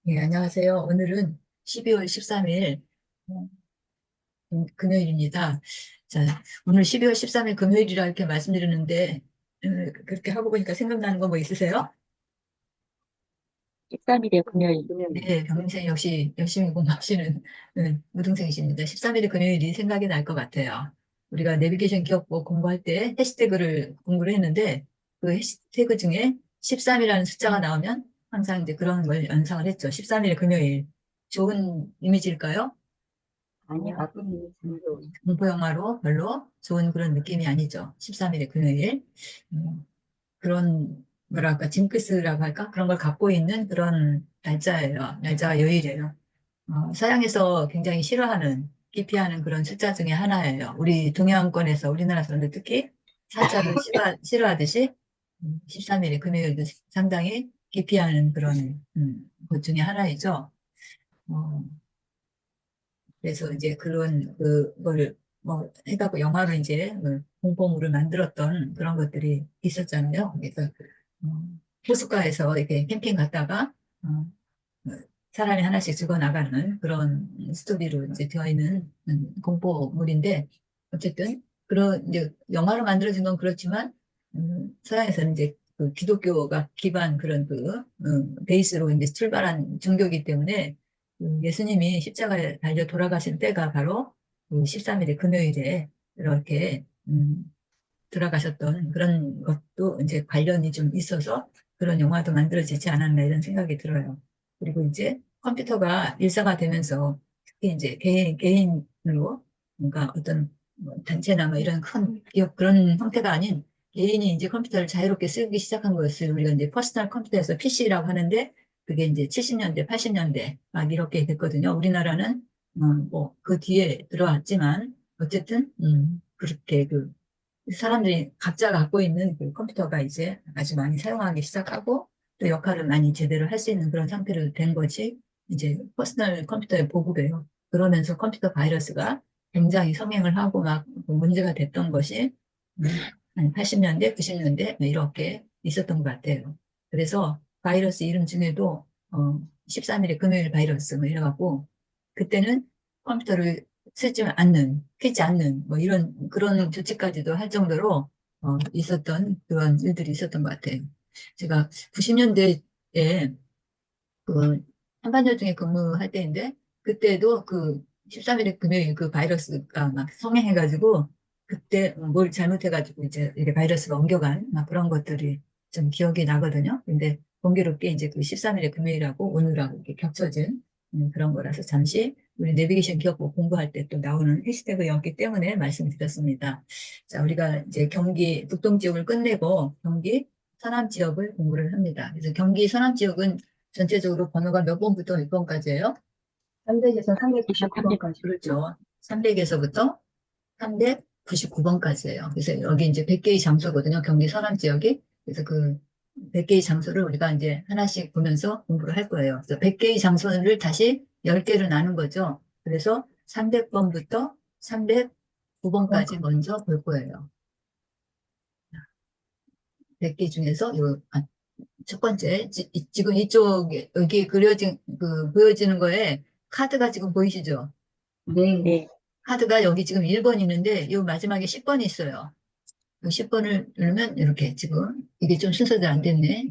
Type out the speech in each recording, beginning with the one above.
네, 안녕하세요. 오늘은 12월 13일 금요일입니다. 자, 오늘 12월 13일 금요일이라 이렇게 말씀드렸는데 그렇게 하고 보니까 생각나는 거 뭐 있으세요? 13일에 금요일. 네, 병림생 역시 열심히 공부하시는 우등생이십니다. 13일이 금요일이 생각이 날 것 같아요. 우리가 내비게이션 기억법 공부할 때 해시태그를 공부를 했는데 그 해시태그 중에 13이라는 숫자가 나오면 항상 이제 그런 걸 연상을 했죠. 13일 금요일. 좋은 이미지일까요? 아니요, 나쁜 일이죠. 공포 영화로 별로 좋은 그런 느낌이 아니죠. 13일의 금요일. 그런, 뭐랄까, 징크스라고 할까? 그런 걸 갖고 있는 그런 날짜예요. 날짜가 요일이에요. 서양에서 굉장히 싫어하는, 기피하는 그런 숫자 중에 하나예요. 우리 동양권에서, 우리나라 사람들 특히 사자를 싫어하듯이 13일의 금요일도 상당히 기피하는 그런 것 중에 하나이죠. 어, 그래서 이제 그런 그거를 뭐 해갖고 영화로 이제 공포물을 만들었던 그런 것들이 있었잖아요. 그래서 어, 호숫가에서 이렇게 캠핑 갔다가 어, 어, 사람이 하나씩 죽어나가는 그런 스토리로 이제 되어 있는 공포물인데 어쨌든 그런 이제 영화로 만들어진 건 그렇지만 서양에서는 이제 그 기독교가 기반 그런 베이스로 이제 출발한 종교이기 때문에 예수님이 십자가에 달려 돌아가신 때가 바로 그 13일의 금요일에 이렇게 돌아가셨던 그런 것도 이제 관련이 좀 있어서 그런 영화도 만들어지지 않았나 이런 생각이 들어요. 그리고 이제 컴퓨터가 일상화되면서 특히 이제 개인으로 뭔가 어떤 뭐 단체나 뭐 이런 큰 기업 그런 형태가 아닌 개인이 이제 컴퓨터를 자유롭게 쓰기 시작한 것을 우리가 이제 퍼스널 컴퓨터에서 PC라고 하는데 그게 이제 70년대, 80년대 막 이렇게 됐거든요. 우리나라는 뭐 그 뒤에 들어왔지만 어쨌든 그렇게 사람들이 각자 갖고 있는 그 컴퓨터가 이제 아주 많이 사용하기 시작하고 또 역할을 많이 제대로 할 수 있는 그런 상태로 된 것이 이제 퍼스널 컴퓨터의 보급이에요. 그러면서 컴퓨터 바이러스가 굉장히 성행을 하고 막 문제가 됐던 것이 한 80년대, 90년대 이렇게 있었던 것 같아요. 그래서 바이러스 이름 중에도 13일의 금요일 바이러스 뭐 이래갖고 그때는 컴퓨터를 쓰지 않는, 켜지 않는, 뭐 이런, 그런 조치까지도 할 정도로, 있었던 그런 일들이 있었던 것 같아요. 제가 90년대에 그 한반도 중에 근무할 때인데, 그때도 그 13일의 금요일 그 바이러스가 막 성행해가지고, 그때 뭘 잘못해가지고 이제 이게 바이러스가 옮겨간 막 그런 것들이 좀 기억이 나거든요. 근데 공교롭게 이제 그 13일의 금요일하고 오늘하고 이렇게 겹쳐진 그런 거라서 잠시 우리 내비게이션 기억법 공부할 때 또 나오는 해시태그였기 때문에 말씀드렸습니다. 자, 우리가 이제 경기 북동 지역을 끝내고 경기 서남 지역을 공부를 합니다. 그래서 경기 서남 지역은 전체적으로 번호가 몇 번부터 몇 번까지예요? 300에서 399번까지. 그렇죠. 300에서부터 399번까지예요. 그래서 여기 이제 100개의 장소거든요. 경기 서남 지역이. 그래서 그 100개의 장소를 우리가 이제 하나씩 보면서 공부를 할 거예요. 그래서 100개의 장소를 다시 10개로 나눈 거죠. 그래서 300번부터 309번까지 먼저 볼 거예요. 100개 중에서 첫 번째, 지금 이쪽에, 여기 보여지는 거에 카드가 지금 보이시죠? 네. 네. 카드가 여기 지금 1번 있는데, 이 마지막에 10번이 있어요. 10번을 누르면 이렇게 지금, 이게 좀 순서대로 안 됐네.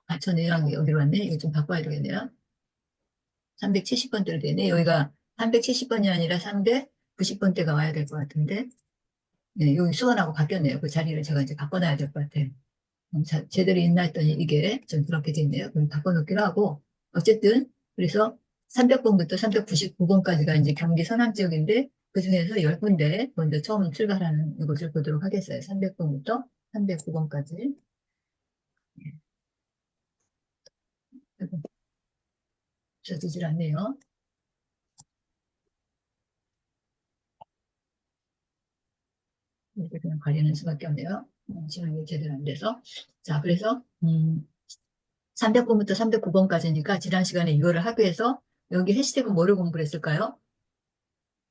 맞춰내야 여기로 왔네. 이거 좀 바꿔야 되겠네요. 370번대로 되네. 여기가 370번이 아니라 390번대가 와야 될 것 같은데, 네, 여기 수원하고 바뀌었네요. 그 자리를 제가 이제 바꿔놔야 될 것 같아요. 제대로 있나 했더니 이게 좀 그렇게 됐네요. 그럼 바꿔놓기로 하고, 어쨌든, 그래서 300번부터 399번까지가 이제 경기 서남 지역인데, 그 중에서 10군데 먼저 처음 출발하는 이곳을 보도록 하겠어요. 300번부터 309번까지. 써지질 않네요. 이렇게 그냥 가리는 수밖에 없네요. 지금 제대로 안 돼서. 자, 그래서, 300번부터 309번까지니까 지난 시간에 이거를 하기 위해서 여기 해시태그 뭐를 공부를 했을까요?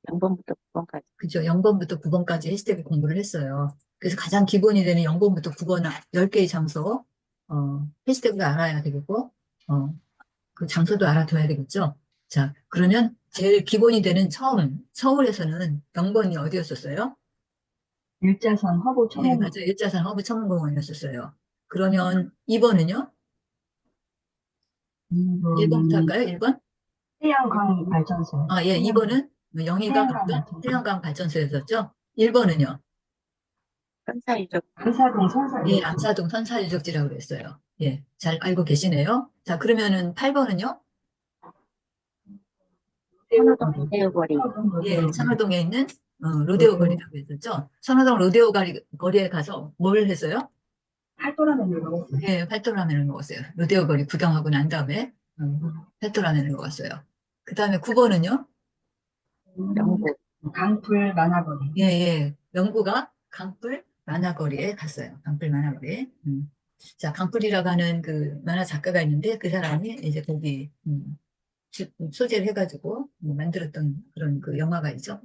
0번부터 9번까지. 그죠. 0번부터 9번까지 해시태그 공부를 했어요. 그래서 가장 기본이 되는 0번부터 9번 10개의 장소, 해시태그를 알아야 되겠고, 어, 그 장소도 알아둬야 되겠죠? 자, 그러면 제일 기본이 되는 처음, 서울에서는 명번이 어디였었어요? 일자선 허브 예, 초목 맞아요. 일자산 허브천문공원이었었어요. 그러면 2번은요? 1번부터 음, 할까요? 1번? 태양광 발전소. 아, 예, 2번은 영희가 태양광 갔던 발전소. 태양광 발전소였었죠? 1번은요? 선사유적. 안사동 예, 선사유적지. 암사동 선사유적지라고 그랬어요. 예, 잘 알고 계시네요. 자, 그러면은 8번은요? 태우거리. 해우거리. 서동 예, 로데오거리. 선호동에 있는 로데오 로데오. 거리라고 했었죠? 선호동 로데오 거리에 가서 뭘 했어요? 팔도라면을 먹었어요. 예, 팔도라면을 먹었어요. 로데오 거리 구경하고 난 다음에 팔도라면을 먹었어요. 그 다음에 9번은요? 영국. 강풀 만화거리. 예, 예. 영구가 강불 만화거리에 갔어요. 강불 만화거리에. 자, 강불이라고 하는 그 만화 작가가 있는데 그 사람이 이제 거기 소재를 해가지고 만들었던 그런 그 영화가 있죠.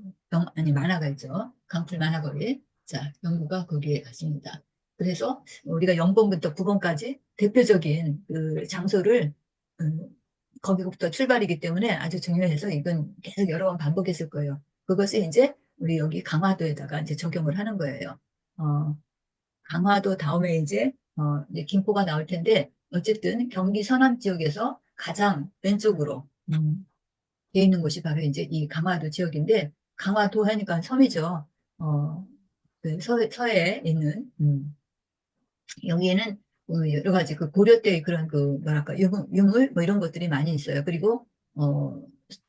아니, 만화가 있죠. 강풀 만화거리. 자, 영구가 거기에 갔습니다. 그래서 우리가 0번부터 9번까지 대표적인 그 장소를 거기부터 출발이기 때문에 아주 중요해서 이건 계속 여러 번 반복했을 거예요. 그것을 이제 우리 여기 강화도에다가 이제 적용을 하는 거예요. 어, 강화도 다음에 이제 김포가 나올 텐데 어쨌든 경기 서남 지역에서 가장 왼쪽으로 돼 있는 곳이 바로 이제 이 강화도 지역인데 강화도 하니까 섬이죠. 그 서해에 있는 여기에는 여러 가지 그 고려 때의 그런 그 뭐랄까 유물 뭐 이런 것들이 많이 있어요. 그리고 어,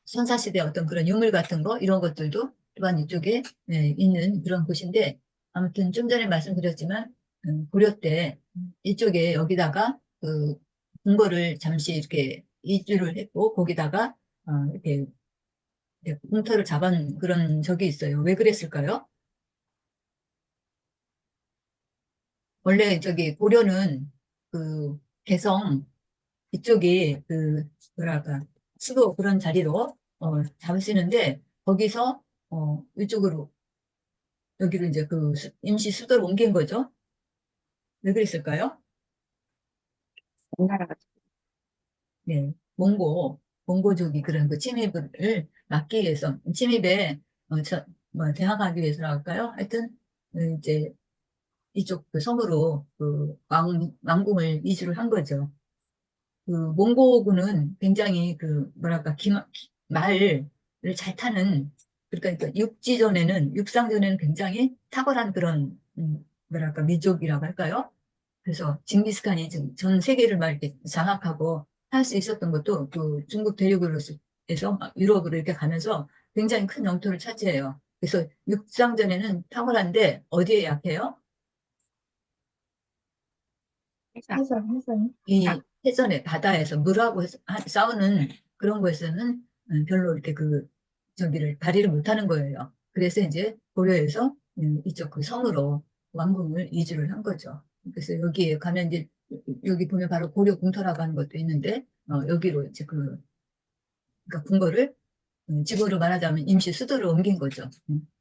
선사시대 어떤 그런 유물 같은 거 이런 것들도 또한 이쪽에 있는 그런 곳인데 아무튼 좀 전에 말씀드렸지만 고려 때 이쪽에 여기다가 그 궁궐을 잠시 이렇게 이주를 했고 거기다가 이렇게 공터를 잡은 그런 적이 있어요. 왜 그랬을까요? 원래 저기 고려는 그 개성 이쪽이 그 뭐랄까 수도 그런 자리로 잡으시는데 거기서 이쪽으로 여기로 이제 그 임시 수도를 옮긴 거죠. 왜 그랬을까요? 우리나라가. 네, 몽고족이 그런 그 침입을 막기 위해서 침입에 뭐 대항하기 위해서라 할까요? 하여튼 이제 이쪽 그 섬으로 그 왕궁을 이주를 한 거죠. 그 몽고군은 굉장히 그 뭐랄까 말을 잘 타는 그러니까 육상전에는 굉장히 탁월한 그런 뭐랄까 민족이라고 할까요? 그래서 징기스칸이 지금 전 세계를 막 이렇게 장악하고 할 수 있었던 것도 그 중국 대륙으로서 막 유럽으로 이렇게 가면서 굉장히 큰 영토를 차지해요. 그래서 육상전에는 탁월한데 어디에 약해요? 해상. 해선. 이 해전에 바다에서 물하고 싸우는 그런 거에서는 별로 이렇게 그 저기를 발휘를 못하는 거예요. 그래서 이제 고려에서 이쪽 그 섬으로 왕궁을 이주를 한 거죠. 그래서 여기에 가면 이제 여기 보면 바로 고려 궁터라고 하는 것도 있는데 여기로 이제 그러니까 궁궐을 지구로 말하자면 임시 수도를 옮긴 거죠.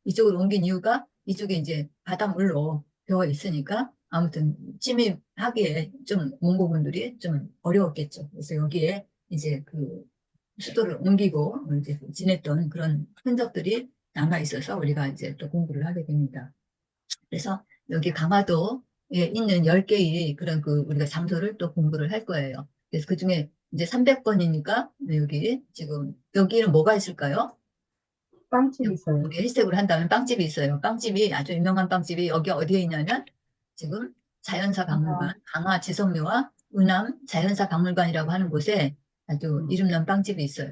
이쪽으로 옮긴 이유가 이쪽에 이제 바닷물로 되어 있으니까 아무튼 침입하기에 좀 몽고군들이 좀 어려웠겠죠. 그래서 여기에 이제 그 수도를 옮기고 이제 지냈던 그런 흔적들이 남아 있어서 우리가 이제 또 공부를 하게 됩니다. 그래서 여기 강화도에 있는 10개의 그런 그 우리가 장소를 또 공부를 할 거예요. 그래서 그 중에 이제 300번이니까 여기 지금 여기는 뭐가 있을까요? 빵집 있어요. 우리 일색으로 한다면 빵집이 있어요. 빵집이 아주 유명한 빵집이 여기 어디에 있냐면 지금 자연사 박물관, 강화 지성묘와 은암 자연사 박물관이라고 하는 곳에 아주 이름난 빵집이 있어요.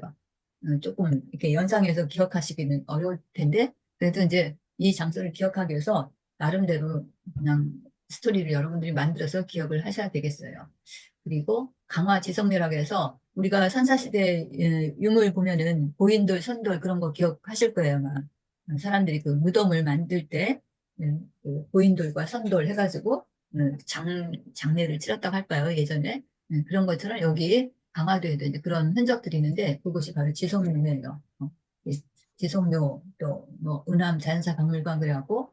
조금 이렇게 연상해서 기억하시기는 어려울 텐데 그래도 이제 이 장소를 기억하기 위해서 나름대로 그냥 스토리를 여러분들이 만들어서 기억을 하셔야 되겠어요. 그리고 강화 지성묘라고 해서 우리가 선사시대 유물 보면은 고인돌, 선돌 그런 거 기억하실 거예요, 아마. 사람들이 그 무덤을 만들 때 그 고인돌과 선돌 해가지고 장례를 치렀다고 할까요, 예전에? 그런 것처럼 여기 강화도에도 이제 그런 흔적들이 있는데 그곳이 바로 지성묘예요. 이 지성묘 또 뭐 은암 자연사 박물관 그래갖고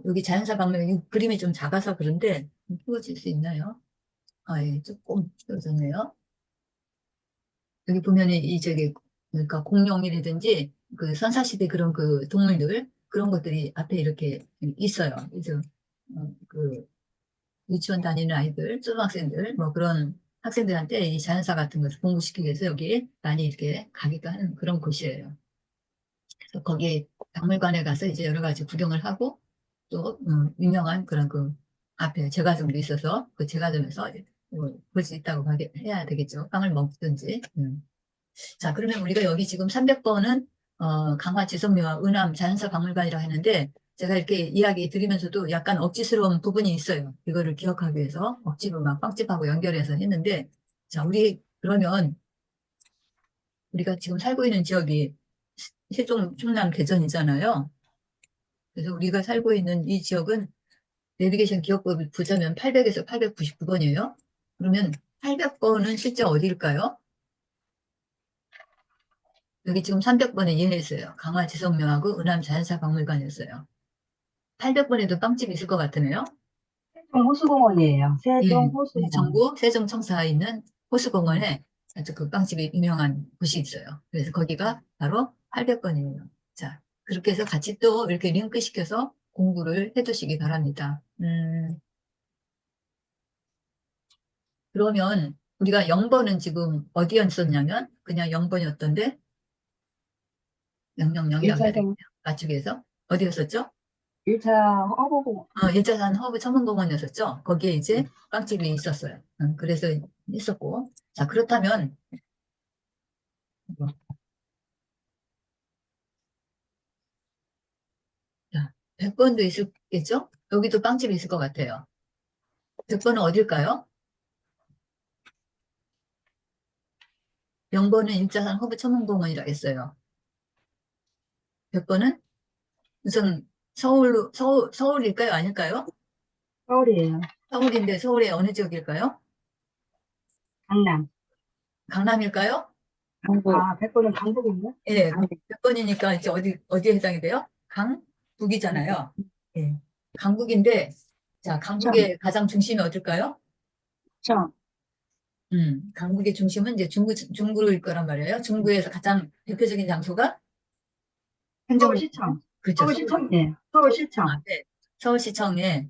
여기 자연사 박물관 이 그림이 좀 작아서 그런데 키워질 수 있나요? 아, 예, 조금 키워졌네요. 여기 보면은 이 저기 그러니까 공룡이라든지 그 선사시대 그런 그 동물들 그런 것들이 앞에 이렇게 있어요. 그래서 그 유치원 다니는 아이들, 초등학생들 뭐 그런 학생들한테 이 자연사 같은 것을 공부시키기 위해서 여기 많이 이렇게 가기도 하는 그런 곳이에요. 그래서 거기 박물관에 가서 이제 여러 가지 구경을 하고 또 유명한 그런 그 앞에 제과점도 있어서 그 제과점에서 볼 수 있다고 해야 되겠죠. 빵을 먹든지. 자, 그러면 우리가 여기 지금 300번은 강화 지성묘와 은암 자연사 박물관이라고 했는데 제가 이렇게 이야기 드리면서도 약간 억지스러운 부분이 있어요. 이거를 기억하기 위해서 억지로 막 빵집하고 연결해서 했는데 자, 그러면 우리가 지금 살고 있는 지역이 세종, 충남, 대전이잖아요. 그래서 우리가 살고 있는 이 지역은 내비게이션 기억법을 보자면 800에서 899번이에요. 그러면 800번은 실제 어디일까요? 여기 지금 300번에 예했어요. 강화 지성묘하고 은암 자연사 박물관이었어요. 800번에도 빵집이 있을 것 같으네요. 세종 호수공원이에요. 세종 예, 호수공원. 정부 세종청사에 있는 호수공원에 아주 그 빵집이 유명한 곳이 있어요. 그래서 거기가 바로 800번이에요. 자, 그렇게 해서 같이 또 이렇게 링크 시켜서 공부를 해두시기 바랍니다. 그러면 우리가 0번은 지금 어디였었냐면 그냥 0번이었던데 000이라고 해야 되겠네요. 1차선, 맞추기 위해서. 어디였었죠? 1차 허브공원. 일자산 허브 천문공원이었었죠. 거기에 이제 빵집이 있었어요. 그래서 있었고. 자, 그렇다면, 자, 100번도 있을겠죠? 여기도 빵집이 있을 것 같아요. 100번은 어딜까요? 0번은 일자산 허브 천문공원이라고 했어요. 100번은 무슨 서울일까요? 아닐까요? 서울이에요. 서울인데 서울의 어느 지역일까요? 강남. 강남일까요? 한국, 아, 100번은 강북인가? 예, 한국, 100번이니까 이제 어디에 해당이 돼요? 강북이잖아요. 예, 강북인데, 자, 청, 강북의 가장 중심이 어딜까요? 청, 강북의 중심은 이제 중구일 거란 말이에요. 중구에서 가장 대표적인 장소가 행정구, 서울시청. 그렇죠. 서울시청, 예. 서울시청 서울시청. 앞에, 서울시청에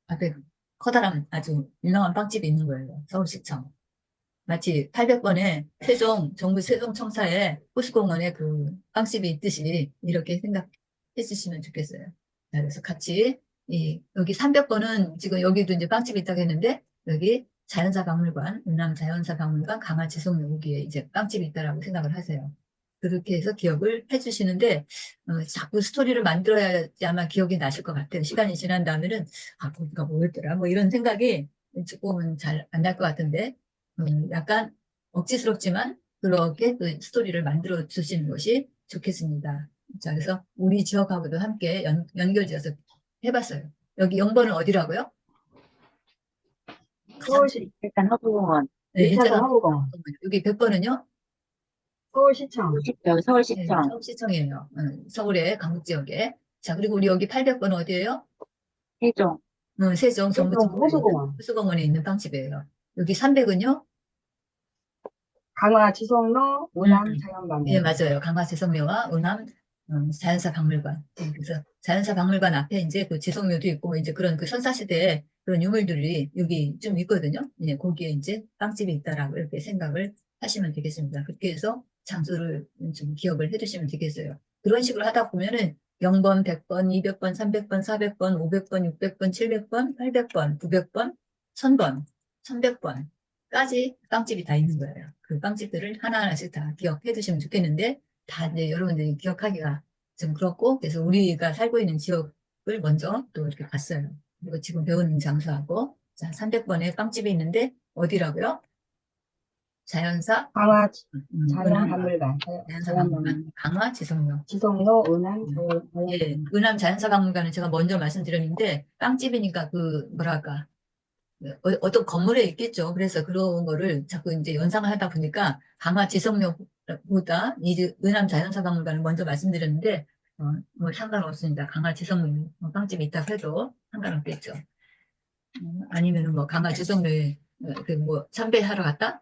앞에 커다란 아주 유명한 빵집이 있는 거예요. 서울시청. 마치 800번에 정부 세종청사에 호수공원에 그 빵집이 있듯이 이렇게 생각해 주시면 좋겠어요. 자, 그래서 같이 여기 300번은 지금 여기도 이제 빵집이 있다고 했는데 여기 자연사 박물관, 은암 자연사 박물관, 강화 지속 여기에 이제 빵집이 있다라고 생각을 하세요. 그렇게 해서 기억을 해 주시는데 자꾸 스토리를 만들어야지 아마 기억이 나실 것 같아요. 시간이 지난 다음에는 거기가 뭐였더라 뭐 이런 생각이 조금은 잘 안 날 것 같은데 약간 억지스럽지만 그렇게 그 스토리를 만들어 주시는 것이 좋겠습니다. 자, 그래서 우리 지역하고도 함께 연결지어서 해봤어요. 여기 0번은 어디라고요? 가장 서울시, 일단 허브공원, 네, 1차선 일자산 허브공원. 여기 100번은요? 서울시청. 여기 네, 서울시청, 서울시청이에요. 서울의 강북 지역에. 자, 그리고 우리 여기 800번은 어디예요? 세종, 세종 세종 정부청사에 있는 호수공원. 호수공원에 있는 빵집이에요. 여기 300은요? 강화 지성로 음, 오남 예, 자연관이에요. 맞아요. 강화지성묘와 은암 자연사 박물관. 그래서 자연사 박물관 앞에 이제 그 지성묘도 있고 이제 그런 그 선사시대의 그런 유물들이 여기 좀 있거든요. 예, 거기에 이제 빵집이 있다라고 이렇게 생각을 하시면 되겠습니다. 그렇게 해서 장소를 좀 기억을 해두시면 되겠어요. 그런 식으로 하다 보면은 0번, 100번, 200번, 300번, 400번, 500번, 600번, 700번, 800번, 900번, 1000번, 1100번까지 빵집이 다 있는 거예요. 그 빵집들을 하나하나씩 다 기억해 두시면 좋겠는데, 다 이제 여러분들이 기억하기가 좀 그렇고, 그래서 우리가 살고 있는 지역을 먼저 또 이렇게 봤어요. 그리고 지금 배우는 장소하고, 자, 300번에 빵집이 있는데, 어디라고요? 자연사, 강화 은암, 자연박물관. 자연사 박물관, 자연박물관. 강화, 지성역. 지성로 오남 예, 자연박물관. 은암 자연사 박물관은 제가 먼저 말씀드렸는데, 빵집이니까 뭐랄까, 어떤 건물에 있겠죠. 그래서 그런 거를 자꾸 이제 연상을 하다 보니까 강화 지성로보다 이 은암 자연사박물관을 먼저 말씀드렸는데, 뭐 상관없습니다. 강화 지성로 빵집이 있다고 해도 상관없겠죠. 아니면은 뭐 강화 지성로에 그뭐 참배하러 갔다?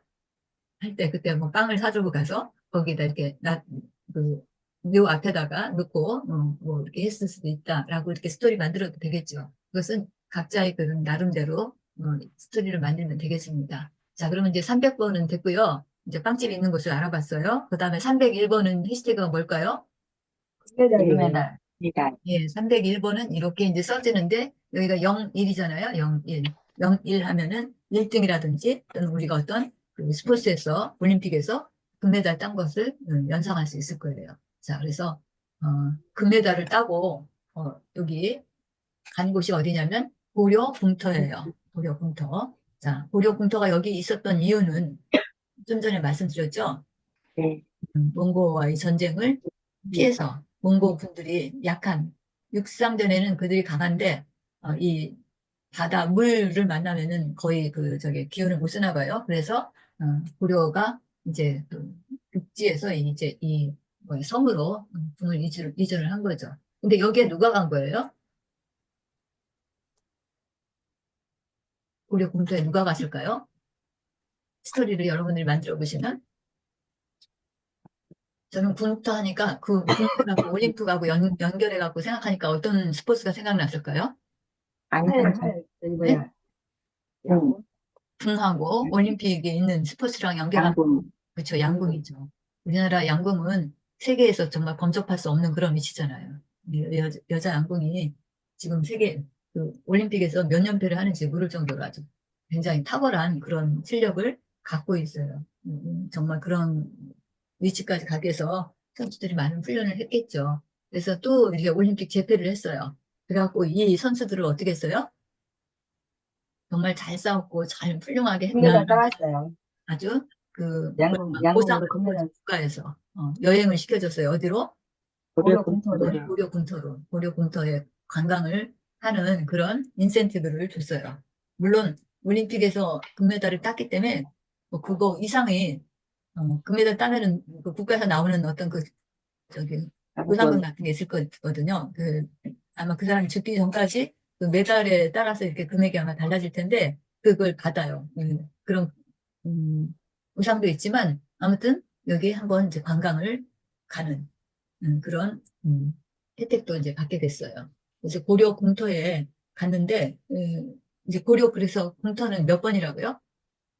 할 때 그때 뭐 빵을 사들고 가서 거기다 이렇게 묘 앞에다가 놓고 뭐 이렇게 했을 수도 있다라고 이렇게 스토리 만들어도 되겠죠. 그것은 각자의 그런 나름대로 스토리를 만들면 되겠습니다. 자, 그러면 이제 300번은 됐고요. 이제 빵집 있는 곳을 알아봤어요. 그 다음에 301번은 해시태그가 뭘까요? 금메달이에요. 금메달. 메달. 예, 301번은 이렇게 이제 써지는데 여기가 01이잖아요. 01. 01 하면은 1등이라든지 또는 우리가 어떤 그 스포츠에서 올림픽에서 금메달 딴 것을 연상할 수 있을 거예요. 자, 그래서 금메달을 따고 여기 간 곳이 어디냐면 고려궁터예요. 고려궁터. 자, 고려궁터가 여기 있었던 이유는 좀 전에 말씀드렸죠. 네. 몽고와의 전쟁을 피해서 몽고 군들이 약한 육상전에는 그들이 강한데 이 바다 물을 만나면은 거의 저기 기운을 못 쓰나 봐요. 그래서 고려가 이제 그 육지에서 이제 이 뭐야, 섬으로 군을 이주를 한 거죠. 근데 여기에 누가 간 거예요? 고려 공터에 누가 갔을까요? 스토리를 여러분들이 만들어 보시면 저는 군부터 하니까 그 군부하고 올림픽하고 연결해갖고 생각하니까 어떤 스포츠가 생각났을까요? 안산선. 저기 네? 뭐야. 응. 군하고 올림픽에 있는 스포츠랑 연결하면 양궁. 그렇죠. 양궁이죠. 우리나라 양궁은 세계에서 정말 범접할 수 없는 그런 위치잖아요. 여자 양궁이 지금 세계 올림픽에서 몇 연패를 하는지 모를 정도로 아주 굉장히 탁월한 그런 실력을 갖고 있어요. 정말 그런 위치까지 가기 위해서 선수들이 많은 훈련을 했겠죠. 그래서 또 이제 올림픽 재패를 했어요. 그래갖고 이 선수들을 어떻게 했어요? 정말 잘 싸웠고 잘 훌륭하게 했다. 금메달 따왔어요. 아주 보상을 양궁으로 한 거죠, 금메달. 국가에서. 여행을 시켜줬어요. 어디로? 고려 고려궁. 공터로. 고려궁터로. 고려궁터에 관광을 하는 그런 인센티브를 줬어요. 물론 올림픽에서 금메달을 땄기 때문에 뭐 그거 이상의 금메달 따면은 그 국가에서 나오는 어떤 저기 보상금 양궁. 같은 게 있을 거거든요. 아마 그 사람이 죽기 전까지 그 메달에 따라서 이렇게 금액이 아마 달라질 텐데 그걸 받아요. 그런 보상도 있지만 아무튼 여기 한번 이제 관광을 가는 그런 혜택도 이제 받게 됐어요. 그래서 고려 공터에 갔는데 이제 고려 그래서 공터는 몇 번이라고요?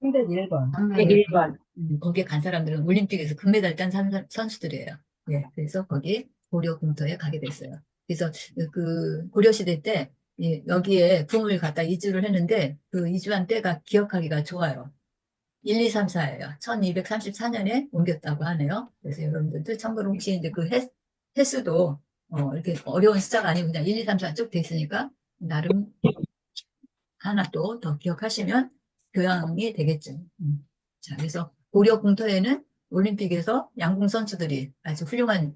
301번. 101번. 거기에 간 사람들은 올림픽에서 금메달 딴 선수들이에요. 예, 그래서 거기 고려 공터에 가게 됐어요. 그래서 그 고려 시대 때 여기에 궁을 갖다 이주를 했는데 그 이주한 때가 기억하기가 좋아요. 1, 2, 3, 4예요. 1234년에 옮겼다고 하네요. 그래서 여러분들도 참고로 혹시 이제 그 횟수도 이렇게 어려운 숫자가 아니고 그냥 1, 2, 3, 4 쭉 돼 있으니까 나름 하나 또 더 기억하시면 교양이 되겠죠. 자, 그래서 고려 공터에는 올림픽에서 양궁 선수들이 아주 훌륭한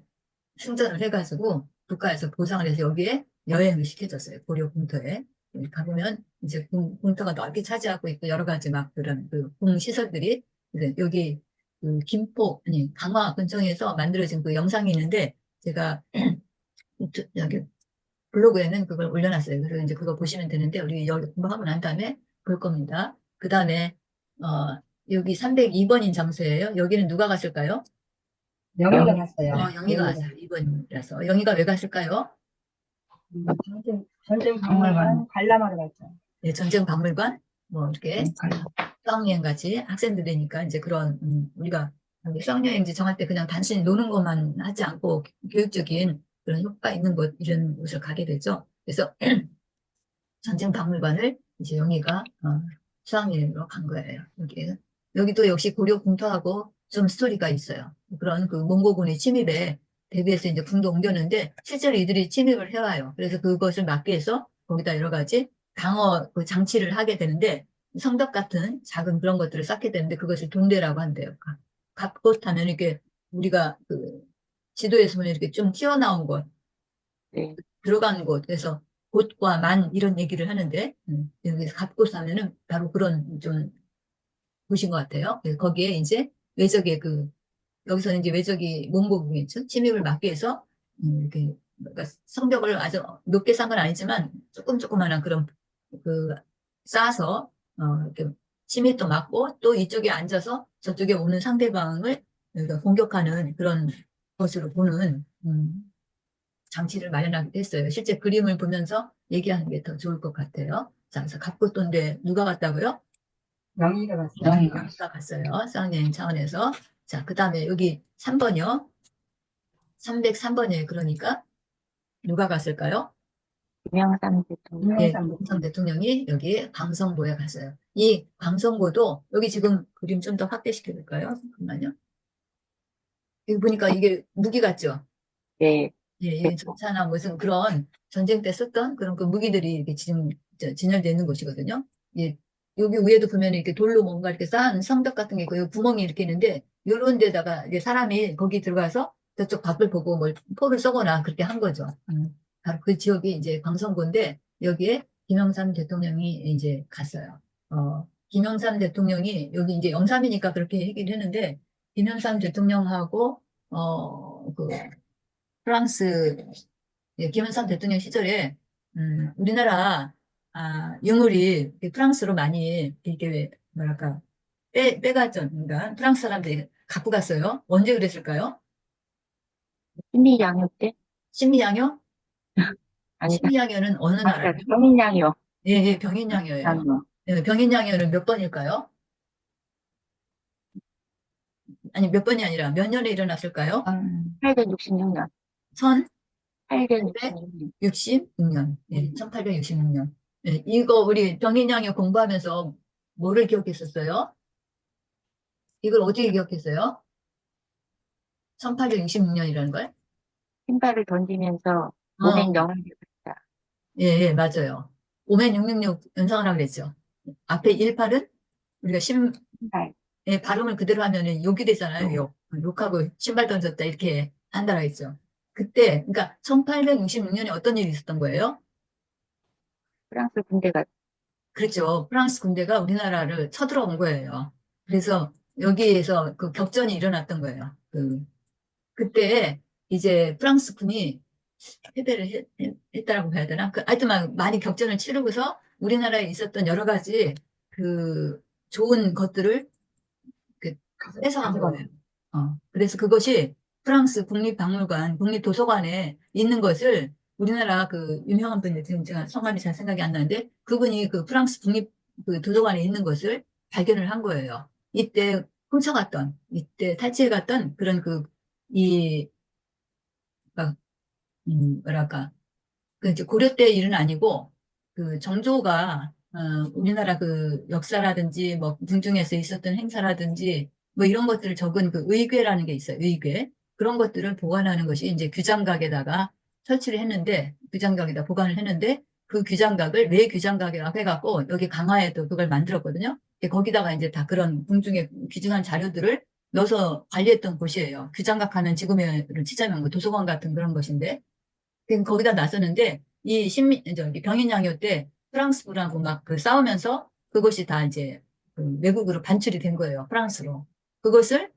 승전을 해가지고 국가에서 보상을 해서 여기에 여행을 시켜줬어요. 고려 공터에. 여기 가보면 이제 공터가 넓게 차지하고 있고 여러 가지 막 그런 공시설들이 여기 김포, 아니, 강화 근처에서 만들어진 그 영상이 있는데 제가 여기 블로그에는 그걸 올려놨어요. 그래서 이제 그거 보시면 되는데, 우리 여기 공부하고 난 다음에 볼 겁니다. 그 다음에, 여기 302번인 장소예요. 여기는 누가 갔을까요? 영희가 갔어요. 영희가 갔어요. 2번이라서. 영희가 왜 갔을까요? 전쟁 박물관 관람하러 갔죠. 네, 전쟁 박물관, 뭐, 이렇게, 수학여행 같이 학생들이니까 이제 그런, 우리가 수학여행지 정할 때 그냥 단순히 노는 것만 하지 않고 교육적인 그런 효과 있는 곳, 이런 곳을 가게 되죠. 그래서 전쟁 박물관을 이제 영희가 수학여행으로 간 거예요. 여기도 역시 고려 궁터하고 좀 스토리가 있어요. 그런 그 몽고군의 침입에 대비해서 이제 궁도 옮겼는데 실제로 이들이 침입을 해와요. 그래서 그것을 막기 위해서 거기다 여러 가지 방어 그 장치를 하게 되는데 성벽 같은 작은 그런 것들을 쌓게 되는데 그것을 동대라고 한대요. 갑곳 하면 이렇게 우리가 그 지도에서 보면 이렇게 좀 튀어나온 곳, 네. 들어간 곳, 그래서 곳과 만 이런 얘기를 하는데 여기서 갑곳 하면은 바로 그런 좀 곳인 것 같아요. 그래서 거기에 이제 외적의 여기서는 이제 외적이 몽고군이죠. 침입을 막기 위해서 이렇게 그러니까 성벽을 아주 높게 쌓은 건 아니지만 조금 조그만한 그런 그 쌓아서 이렇게 침이 또 맞고 또 이쪽에 앉아서 저쪽에 오는 상대방을 그러니까 공격하는 그런 것으로 보는 장치를 마련하기도 했어요. 실제 그림을 보면서 얘기하는 게 더 좋을 것 같아요. 자, 그래서 갑굿도인데 누가 갔다고요? 명의가 갔어요. 명의가 갔어요. 쌍여행 차원에서. 자, 그 다음에 여기 3번이요. 303번이에요. 그러니까 누가 갔을까요? 김영삼 대통령. 예, 김영삼 김영삼 대통령이 여기 광성고에 갔어요. 이 광성고도 여기 지금 그림 좀 더 확대시켜 볼까요? 잠깐만요. 여기 보니까 이게 무기 같죠? 네. 예, 예, 전차나 무슨 그런 전쟁 때 썼던 그런 그 무기들이 이렇게 지금 진열되어 있는 곳이거든요. 예, 여기 위에도 보면 이렇게 돌로 뭔가 이렇게 쌓은 성벽 같은 게 있고, 여기 구멍이 이렇게 있는데, 요런 데다가 이제 사람이 거기 들어가서 저쪽 밖을 보고 뭘 포를 쏘거나 그렇게 한 거죠. 바로 그 지역이 이제 광성고인데, 여기에 김영삼 대통령이 이제 갔어요. 김영삼 대통령이 여기 이제 영삼이니까 그렇게 얘기를 했는데, 김영삼 대통령하고, 그, 프랑스 예, 김영삼 대통령 시절에 우리나라 유물이 프랑스로 많이 이렇게 뭐랄까 빼갔죠. 그러니까 프랑스 사람들이 갖고 갔어요. 언제 그랬을까요? 신미양요 때? 신미양요? 아니다. 신미양요는 어느 맞다. 나라예요? 병인양요. 예, 예, 병인양요예요. 양요. 예, 병인양요는 몇 번일까요? 아니 몇 번이 아니라 몇 년에 일어났을까요? 866년. 866년. 1866년. 예, 1866년. 예, 이거 우리 병인양요 공부하면서 뭐를 기억했었어요? 이걸 어떻게 기억했어요? 1866년이라는 걸? 신발을 던지면서 몸에 어, 영을 받았다. 예, 예, 맞아요. 5666 연상하라고 그랬죠. 앞에 18은 우리가 신발. 예, 발음을 그대로 하면은 욕이 되잖아요. 욕하고 신발 던졌다 이렇게 한다고 했죠. 그때, 그러니까 1866년에 어떤 일이 있었던 거예요? 프랑스 군대가 그렇죠. 프랑스 군대가 우리나라를 쳐들어온 거예요. 그래서 여기에서 그 격전이 일어났던 거예요. 그때 이제 프랑스 군이 패배를 했다라고 해야 되나? 하여튼 많이 격전을 치르고서 우리나라에 있었던 여러 가지 그 좋은 것들을 그 뺏어간 거예요. 그래서 그것이 프랑스 국립박물관, 국립도서관에 있는 것을 우리나라 그 유명한 분이 지금 제가 성함이 잘 생각이 안 나는데 그분이 그 프랑스 국립 그 도서관에 있는 것을 발견을 한 거예요. 이때 훔쳐갔던, 이때 탈취해갔던 그런 이, 막, 뭐랄까, 그 이제 고려 때 일은 아니고 그 정조가 우리나라 그 역사라든지 뭐 궁중에서 있었던 행사라든지 뭐 이런 것들을 적은 그 의궤라는 게 있어요. 의궤. 그런 것들을 보관하는 것이 이제 규장각에다가 설치를 했는데 규장각에다 보관을 했는데 그 규장각을 왜 규장각이라고 해갖고 여기 강화에도 그걸 만들었거든요. 거기다가 이제 다 그런 궁중에 귀중한 자료들을 넣어서 관리했던 곳이에요. 규장각 하면 지금으로 치자면 뭐 도서관 같은 그런 것인데 거기다 놨었는데 저기 병인양요 때 프랑스군하고 막 그 싸우면서 그것이 다 이제 그 외국으로 반출이 된 거예요. 프랑스로. 그것을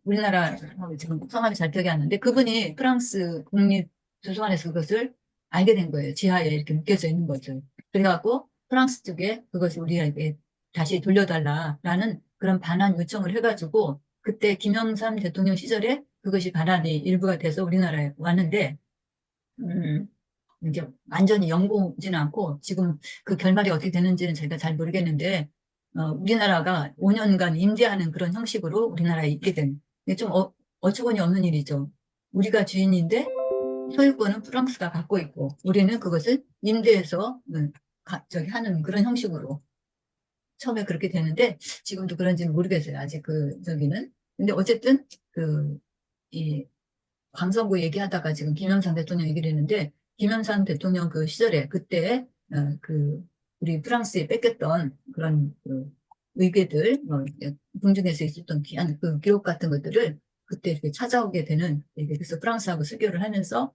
우리나라 지금 성함이 잘 기억이 안 나는데 그분이 프랑스 국립도서관에서 그것을 알게 된 거예요. 지하에 이렇게 묶여져 있는 거죠. 그래갖고 프랑스 쪽에 그것을 우리에게 다시 돌려달라라는 그런 반환 요청을 해가지고 그때 김영삼 대통령 시절에 그것이 반환이 일부가 돼서 우리나라에 왔는데 음, 이제 완전히 영구지는 않고 지금 그 결말이 어떻게 되는지는 제가 잘 모르겠는데 우리나라가 5년간 임대하는 그런 형식으로 우리나라에 있게 된 이게 좀 어처구니 없는 일이죠. 우리가 주인인데 소유권은 프랑스가 갖고 있고 우리는 그것을 임대해서 저기 하는 그런 형식으로 처음에 그렇게 되는데 지금도 그런지는 모르겠어요. 아직 저기는. 근데 어쨌든 이 광선구 얘기하다가 지금 김영삼 대통령 얘기를 했는데 김영삼 대통령 그 시절에 그때 우리 프랑스에 뺏겼던 그런 의궤들 궁중에서 있었던 귀한 그 기록 같은 것들을 그때 이렇게 찾아오게 되는 그래서 프랑스하고 수교를 하면서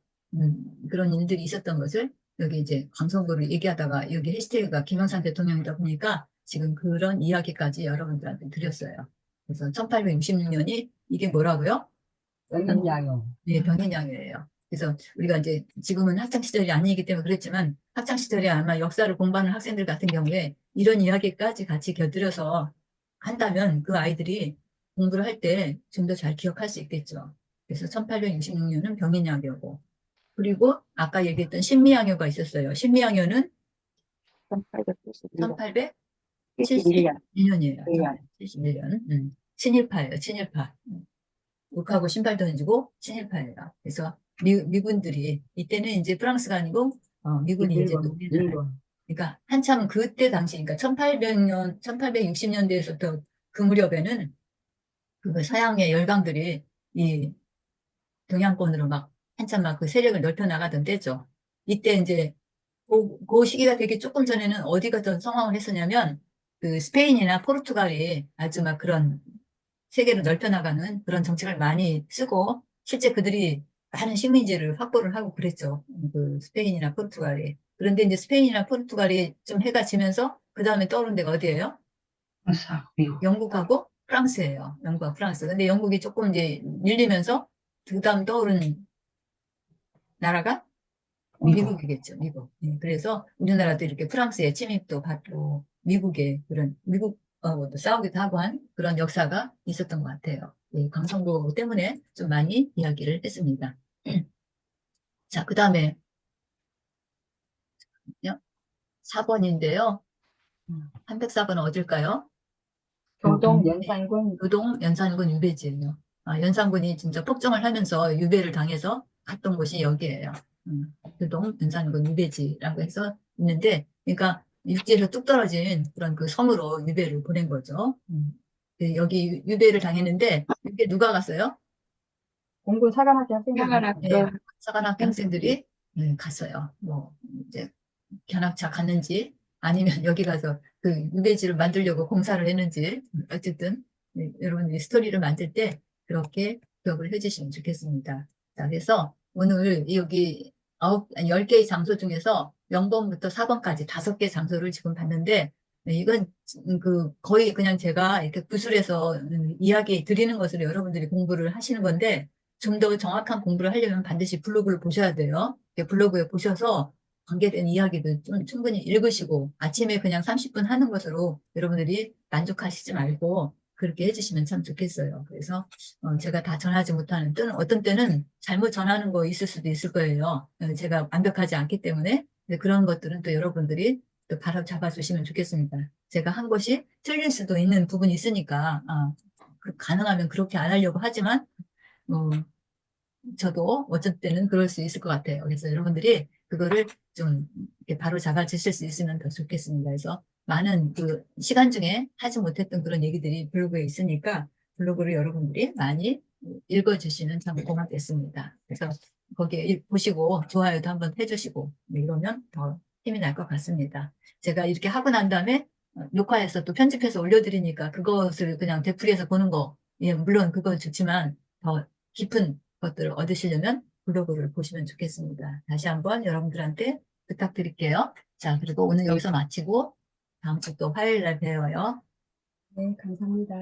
그런 일들이 있었던 것을 여기 이제 광선구를 얘기하다가 여기 해시태그가 김영삼 대통령이다 보니까 지금 그런 이야기까지 여러분들한테 드렸어요. 그래서 1866년이 이게 뭐라고요? 명인양요. 네, 병인양요예요. 그래서 우리가 이제 지금은 학창 시절이 아니기 때문에 그랬지만 학창 시절에 아마 역사를 공부하는 학생들 같은 경우에 이런 이야기까지 같이 곁들여서 한다면 그 아이들이 공부를 할 때 좀 더 잘 기억할 수 있겠죠. 그래서 1866년은 병인양요고 그리고 아까 얘기했던 신미양요가 있었어요. 신미양요는 1871년. 1871년이에요. 1년. 1871년. 친일파예요. 친일파. 욱하고 신발 던지고 친일파예요. 그래서 미군들이 이때는 이제 프랑스가 아니고 미군이 이제 일본, 일본. 그러니까 한참 그때 당시 그러니까 1800년 1860년대에서부터 그 무렵에는 그 서양의 열강들이 이 동양권으로 막 한참 막 그 세력을 넓혀 나가던 때죠. 이때 이제 그 시기가 되기 조금 전에는 어디가 더 성황을 했었냐면 그 스페인이나 포르투갈이 아주 막 그런 세계로 넓혀 나가는 그런 정책을 많이 쓰고 실제 그들이 많은 식민지를 확보를 하고 그랬죠. 그 스페인이나 포르투갈이. 그런데 이제 스페인이나 포르투갈이 좀 해가 지면서 그 다음에 떠오른 데가 어디예요? 미국. 영국하고 프랑스예요. 영국과 프랑스. 근데 영국이 조금 이제 밀리면서 그 다음 떠오른 나라가 미국이겠죠. 미국. 그래서 우리나라도 이렇게 프랑스의 침입도 받고 미국의 그런 미국하고도 싸우기도 하고 한 그런 역사가 있었던 것 같아요. 강성구 때문에 좀 많이 이야기를 했습니다. 자, 그 다음에 4번인데요. 304번은 어딜까요? 교동, 네, 연산군, 교동 연산군 유배지예요. 연산군이 진짜 폭정을 하면서 유배를 당해서 갔던 곳이 여기예요. 교동 연산군 유배지라고 해서 있는데, 그러니까 육지에서 뚝 떨어진 그런 그 섬으로 유배를 보낸 거죠. 여기 유배를 당했는데, 이게 누가 갔어요? 공군 사관학교 학생들 사관학교 네, 사관학교 학생들이 학생들이 갔어요. 뭐 이제 견학차 갔는지 아니면 여기 가서 그 유배지를 만들려고 공사를 했는지 어쨌든 여러분들이 스토리를 만들 때 그렇게 기억을 해주시면 좋겠습니다. 자, 그래서 오늘 여기 10개의 장소 중에서 0번부터 4번까지 5개 장소를 지금 봤는데 이건 그 거의 그냥 제가 이렇게 구술해서 이야기 드리는 것으로 여러분들이 공부를 하시는 건데 좀 더 정확한 공부를 하려면 반드시 블로그를 보셔야 돼요. 블로그에 보셔서 관계된 이야기도 좀 충분히 읽으시고 아침에 그냥 30분 하는 것으로 여러분들이 만족하시지 말고 그렇게 해주시면 참 좋겠어요. 그래서 제가 다 전하지 못하는 때는 어떤 때는 잘못 전하는 거 있을 수도 있을 거예요. 제가 완벽하지 않기 때문에 근데 그런 것들은 또 여러분들이 또 바로 잡아주시면 좋겠습니다. 제가 한 것이 틀릴 수도 있는 부분이 있으니까 가능하면 그렇게 안 하려고 하지만 어, 저도 어쩔 때는 그럴 수 있을 것 같아요. 그래서 여러분들이 그거를 좀 이렇게 바로 잡아 주실 수 있으면 더 좋겠습니다. 그래서 많은 그 시간 중에 하지 못했던 그런 얘기들이 블로그에 있으니까 블로그를 여러분들이 많이 읽어주시면 참 고맙겠습니다. 그래서 거기에 보시고 좋아요도 한번 해주시고 이러면 더 힘이 날 것 같습니다. 제가 이렇게 하고 난 다음에 녹화해서 또 편집해서 올려드리니까 그것을 그냥 되풀이해서 보는 거, 예, 물론 그건 좋지만 더 깊은 것들을 얻으시려면 블로그를 보시면 좋겠습니다. 다시 한번 여러분들한테 부탁드릴게요. 자, 그리고 오늘 여기서 마치고 다음 주 또 화요일 날 봬요. 네, 감사합니다.